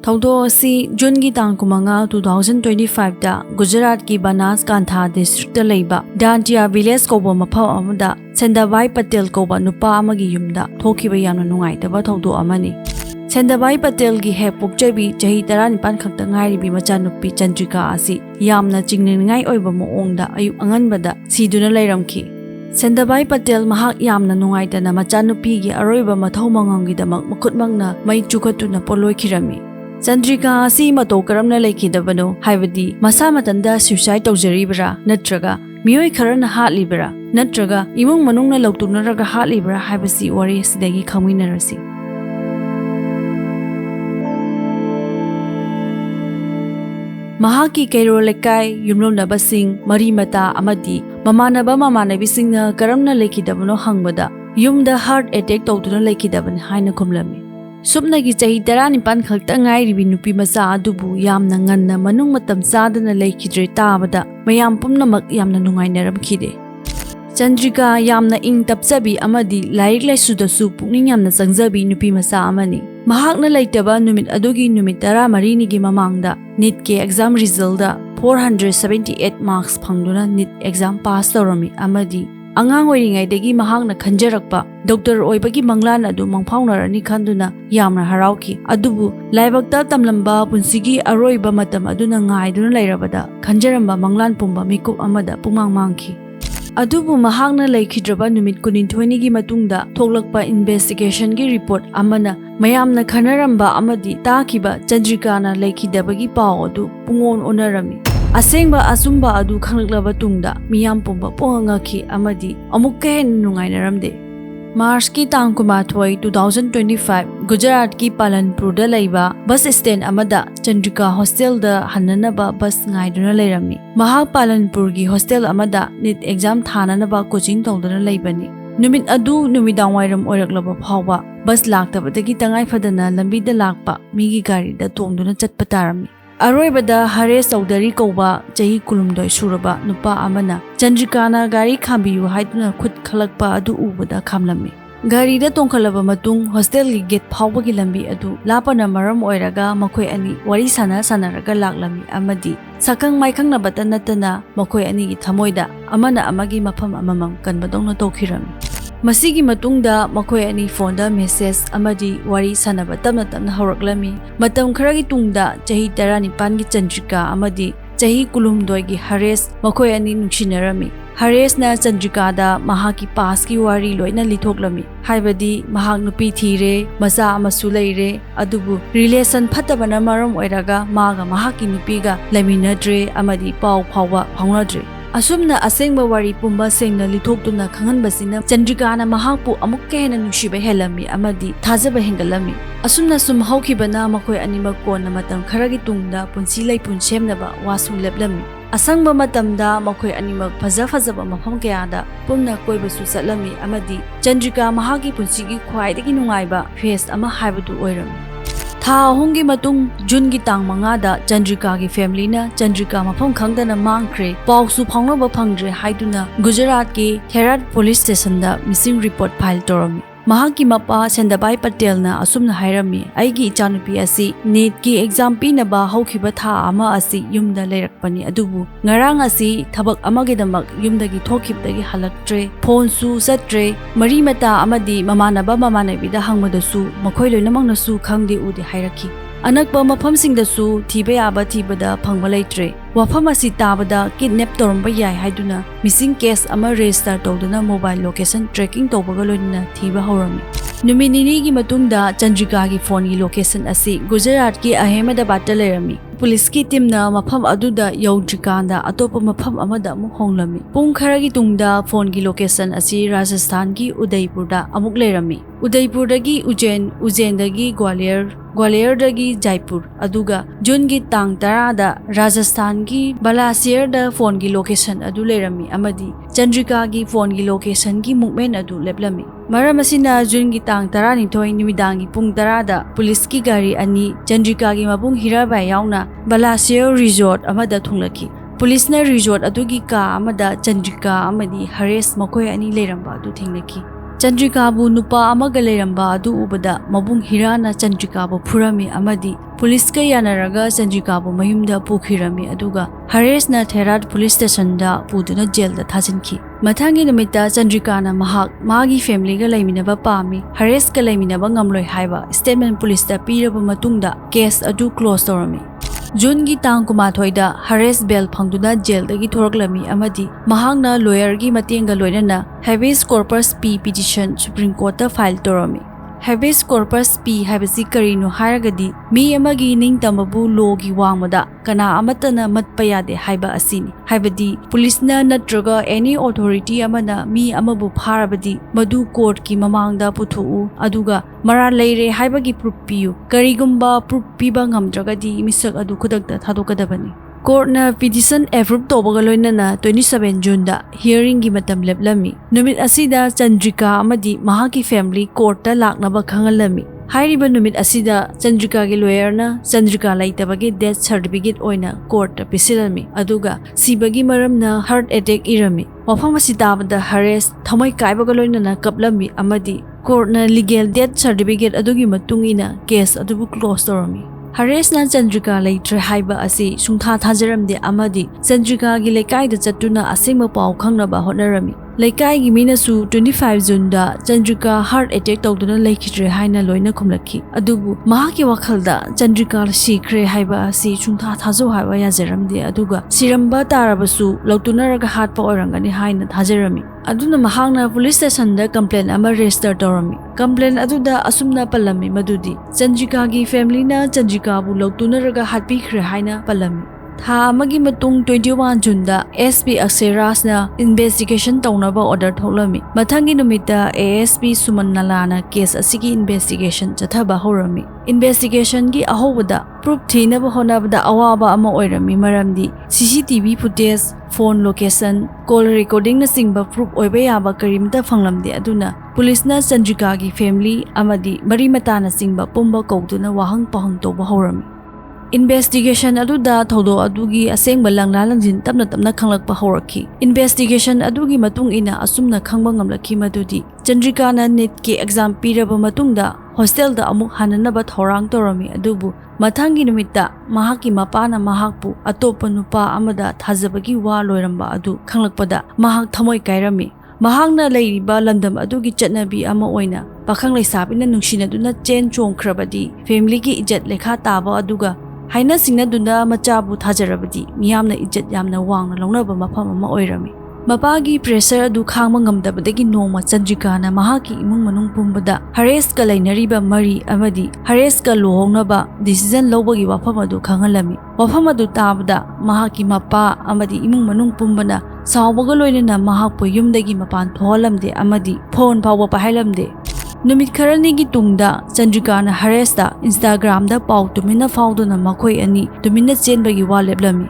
Thoudok asi June gi tang kumanga 2025 da Gujarat ki Banaskantha district da leiba Dantiya village ko ba mapham amada Sendabai Patel ko ba nupa amagi yumda Thokkhiba yamna nungai taba Thoudok amani Sendabai Patel gi he pokchabi chahi 19 khakta ngai bi macha nupi Chandrika asi yamna chingningai oiba moongda ayuk anganbada siduna leiramki Sendabai Patel mahak yamna nungai dana macha nupi gi aroiba mathau mangangi damak makutmangna mai chukatuna poloi khirami Chandrika asi mato karamna laikidabano haibadi masa matanda suicide tawjaribra natraga miyoi kharana hatlibra natraga imung manungna lautunaraga hatlibra haibasi wari sidagi khangminarasi Mahaki kairo lekai yumlomnaba sing mari mata amadi mamanaba singna karamna laikidabano hangbada yumda heart attack tawduna laikidabani haina khumlami Subnagi chahi 19 khakta ngai ribi nupi macha adubu yamna nganna manung matam chadana leikidre tabada mayam pumnamak yamna nungainaramkhide Chandrika yamna ing tapchabi amadi lairik laisudasu pukning yamna changjabi nupi macha amani mahakna leitaba numit adugi numit 13 nigi mamangda NEET ke exam result da 478 marks phangduna NEET exam pass tawrami amadi Angang oiringai degi mahakna khanjarakpa doctor oibagi manglan adu mangphaunarani khanduna yamna harauki adubu laibakta tamlamba punsigi aroiba matam aduna ngaiduna lairabada khanjaramba manglan pumba mikup amada pumang mangki adubu mahakna laikhidraba numit kunin thoini gi matungda thoklakpa investigation gi report amana mayamna khanaramba amadi takiba Chandrikana laikhidabagi paw adu pungon onarami Asengba asumba adu khanglaklaba tungda miyam pumba pongangaki amadi amukke nungainaramde March ki tang kumathoi 2025 Gujarat ki Palanpur da laiba bus stand amada Chandrika hostel da hananaba bus ngaiduna leirami Mahak Palanpur gi hostel amada NEET exam thananaba coaching tawduna leibani Numit adu numidang wairam oiraklaba phawba bus laktabadagi tangai phadana lambi da lakpa migi gari da tongduna chatpa tarami Aroibada Haresh Chaudhary kauba chahi kulumdoi suraba nupa amana Chandrikana gari khambiyu haiduna khut khalakpa adu ubada khamlami gari da tongkhalaba matung hostel gi gate phawbagi lambi adu lapana maram oiraga makhoi ani wari sanaraga laklami amadi sakang maikhangna batana makhoi ani gi thamoida amana amagi mafam amamang kanbadongna tokhirami Masigi matungda makhoi ani phone da message amadi wari sanaba tamna hawraklami matam kharagi tungda chahi 19 gi Chandrika amadi chahi kulumdoi gi Haresh makhoi ani nungsinarami Haresh na Chandrika da mahaki pass ki wari loina lithoklami haibadi mahak nupi thire macha amasu leire adubu relation phatabana maram oiraga maga mahaki nupi ga laminadre amadi paw phawba phawnadre Asumna Asengba wari pumba sengna lithoktuna khanganbasina Chandrikana mahakpu amukke hena nungsiba helami amadi thajaba hengalami Asumna sum haukhibana makhoi animak konna matam kharagi tungda punsi laipun semnaba wasu leplami Asangba matamda makhoi animak fajaba mafam kayada pumna koibasu chatlami amadi Chandrika mahaki punsigi khwaidagi nungaiba phase ama haibadu oirami Tha ahumgi matung June gi tang manga da Chandrika gi family na Chandrika mafam khangdana mangkhre pawsu phawnaba phangdre haiduna Gujarat ki Herat police station da missing report file torami Mahaki mapa Sendabai Patel na asumna hairami aigi ichanupi asi NEET ki exam pinaba haukhiba tha ama asi yumda leirakpani adubu ngarang asi thabak amagidamak yumdagi thokkibdagi halaktre phone su satre mari mata amadi mamanabi da hangmadasu makhoi loinamangna su khangde ude hairakhi Anakba mafamsingdasu thiba yaba thibada phangba leitre wafam asi tabada kidnap toromba yai haiduna missing case ama register tawduna mobile location tracking tawbaga loina thiba hawrami Numinini gi matungda Chandrika gi phone gi location asi Gujarat ki Ahmedabad da leirami Police ki team na mafam aduda yaudrikanda atopa mafam amada amuk honglami pung kharagi tungda phone gi location asi Rajasthan ki Udaipur da amuk leirami Udaipur dagi Ujjain dagi Gwalior dagi Jaipur aduga June gi tang 10 da Rajasthan gi Balasir da phone gi location adu leirami amadi Chandrika gi phone gi location gi movement adu leplami Maramasina June gi tang 12 nimidangi pung 10 da police ki gari ani Chandrika gi mabung hirabai yauna Balasir resort amada thunglaki police na resort adugi ka amada Chandrika amadi Haresh makhoi ani leiramba adu thinglaki Chandrikabu nupa amaga leiramba adu ubada mabung hirana Chandrikabu phurami amadi police ka yanaraga Chandrikabu mayumda pukhirami aduga Haresna Therat police station da puduna jail da thajinki mathangi numita Chandrikana mahak magi family ga laiminaba pami Hares ka laiminaba ngamloi haiba statement police da piraba matungda case adu close torami June gi tang kumathoida Hares bail phangduna jail dagi thoraklami amadi mahangna lawyer gi matenga loinana habeas corpus P petition Supreme Court da file torami habeas corpus P habasi karino haragadi mi amagi ning tamabu law gi wangmada kana amatana matpayade haiba asini haibadi police na natraga any authority amana mi amabu pharabadi madu court ki mamangda puthu aduga mara leire haibagi proof piyu karigumba proof piba ngamdragadi misak adu khudakta thadokadabani Court na petition approve tobaga loinana 27 June da hearing gi matam leplami numit asida Chandrika amadi mahaki family court ta laknaba khangalami hairiba numit asida Chandrika gi lawyer na Chandrika laitabagi death certificate oina court ta pisilami aduga sibagi maramna heart attack irami wafam asitabada Hares thamai kaibaga loinana kaplami amadi court na legal death certificate adugi matungina case adubu close torami Hares na Chandrika laitre haiba asi sungtha thajaramde amadi Chandrika gi lekai da chatuna Asengba pau khangnaba hotnarami lekai gi minasu 25 June da Chandrika heart attack tawduna laikhitre haina loina khumlakhi adubu mahaki wakhalda Chandrika sikre haiba asi sungtha thajo haiba yajaramde aduga siramba tarabasu lautunaraga hatpa orangani haina thajarami aduna mahangna police station da complaint ama register torami complaint aduda asumna palami madudi Chandrika gi family na Chandrika bu lautunaraga hatpi khre haina palami tha amagi matung 21 June da SP Akseras na investigation tawnaba order tholami mathangi numita ASP Sumannalana case asigi investigation chathaba horami investigation gi ahobada proof thinaba honabada awaba ama oirami maramdi CCTV footage phone location call recording na singba proof oiba yaba karimta phanglamde aduna police na Chandrika gi family amadi marimata na singba pumba kauduna wahang pahang toba horami Investigation aduda Thoudok adugi Asengba langla langjin tapna khanglakpa horakhi investigation adugi matung ina asumna khangba ngamlakhi madudi Chandrika na NEET ki exam piraba matungda hostel da amuk hananaba thorang torami adubu mathangi numita mahaki mapana mahakpu atopa nupa amada thajabagi wa loiramba adu khanglakpada mahak thamoi kairami mahangna leiriba landam adugi chatnabi ama oina pakhang leisabina nungsinaduna chen chongkhrabadi family ki ijat lekha taba aduga haina singnaduna machabu thajarabadi miyamna ijat yamna wangna longnaba mafam ama oirami mapagi pressure adu khangma ngamdabadagi noma Chandrika na mahaki imung manung pumbada Hares ka lainariba mari amadi Hares ka lohongnaba decision lobagi wafam adu khangalami wafam adu tabada mahaki mapa amadi imung manung pumbana sawbaga loinana mahakpu yumdagi mapan tholamde amadi phone pawba pahailamde Numit kharani gi tungda Chandrika na Hares da Instagram da pau tumina fauduna makhoi ani tumina chenbagi wa leplami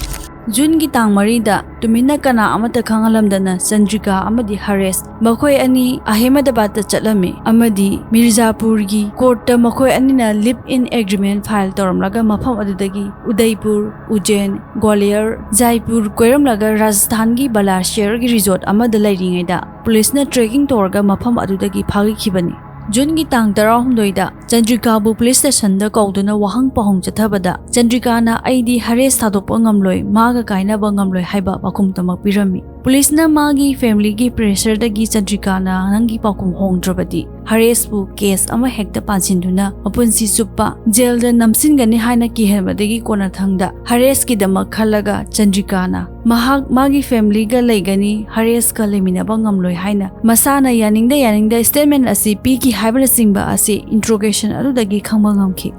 June gi tang mari da tumina kana amata khangalamdana Chandrika amadi Hares makhoi ani Ahmedabad da chatlami amadi Mirzapur gi court da makhoi ani na live in agreement file toramlaga mafam adudagi Udaipur Ujjain Gwalior Jaipur koiramlaga Rajasthan gi Balasher gi resort amada lairingai da police na tracking torga mafam adudagi phagi khibani June gi tang 16 da Chandrika bu police station da kauduna wahang pahong chathabada Chandrika na aidi Hares thadokpa ngamloi maga kaina ba ngamloi haiba pakum tamak pirami police na magi family gi pressure da gi Chandrika na nangi pakum hongdrabadi Hares bu case ama hekta pansinduna apunsi suppa jail da namsingani haina ki helmadagi kona thangda Hares ki damak khalaga Chandrika na mahak magi family ga laigani Hares ka leminaba ngamloi haina masana yaningda statement asi pi ki haibra singba asi interrogation adudagi khangba ngamki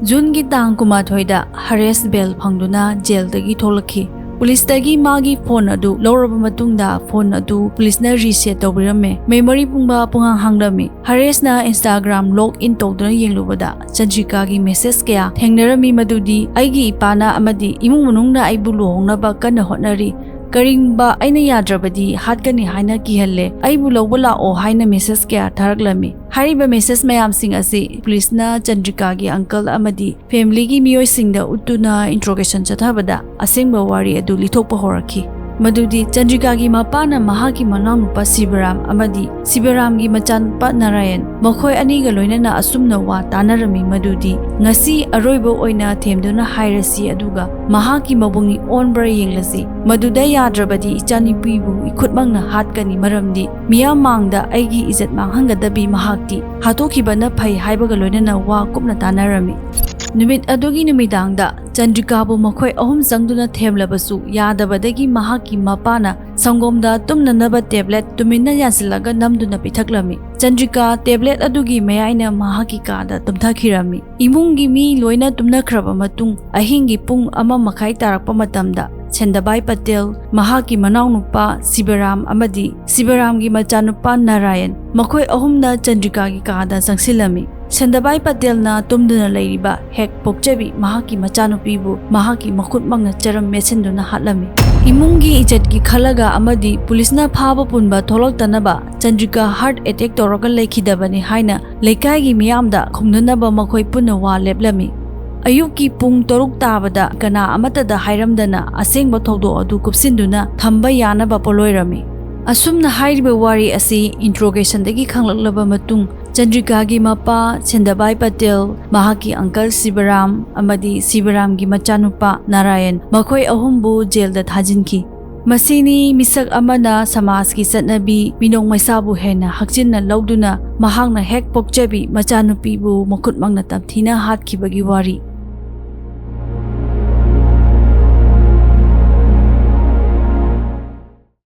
June gi tang kumathoida Hares bail phangduna jail dagi tholakhi police dagi magi phone adu loraba matungda phone adu police na reset tawbirame memory pungba pungang hangrami Hares na Instagram login tawduna yenglubada Chandrika gi message kya thengnarami madudi aigi ipana amadi imung manungna aibu lohongnaba kana hotnari karingba aina yadrabadi hatkani haina kihalle aibu lobala o haina message kya tharaklami hariba message mayam sing asi police na Chandrika gi uncle amadi family gi miyoi singda utuna interrogation chathabada Asengba wari adu lithokpa horakhi Madudi Chandrikagi mapana mahaki manaunupa Sibaram amadi Sibaramgi machanupa Narayan makhoi aniga loinana asumna wa tanarami madudi ngasi aroibo oina themduna hairasi aduga mahaki mabungni onbra yenglasi maduda yadrabadi ichanipibu ikhutmangna hatkani maramdi miyam mangda aigi izat manghangadabi mahakti Thokkhiba phai haibaga loinana wa kupna tanarami Numit adugi numidangda Chandrikabu makhoi ahum sangduna themlabasu yadabadagi mahaki mapana sangomda tumnanaba tablet tuminna yansilaga namduna pithaklami Chandrika tablet adugi mayaina mahaki kada tumthakhirami imungi mi loina tumnakhraba matung ahingi pung ama makhai tarakpa matamda Sendabai Patel mahaki manaunupa Sibaram amadi Sibaramgi machanupa Narayan makhoi ahumna Chandrikagi kada sangsilami Sendabai Patel na tumduna leiriba hek pokchabi mahaki machanupibu mahaki makhutmangna charam mesenduna hatlami Imungi ijatgi khalaga amadi pulisna phaba punba tholoktanaba Chandrika heart attack toroga lekhidabani haina leikaigi miyamda khumnunaba makhoi punna wa leplami Ayuki pung toruk tabada kana amatada hairamdana Asengba Thoudok adu kupsinduna thamba yanaba poloirami Asumna hairiba wari asi interrogation dagi khanglaklaba matung Chandrikagi mapa Sendabai Patel mahaki uncle Sibaram amadi Sibaramgi machanupa Narayan makhoi ahumbu jailda thajinki Masini misak amana samajki satnabi minong maisabu hena hakchinna lawduna mahangna hek pokchabi machanupibu makhutmangna tamthina hatkibagi wari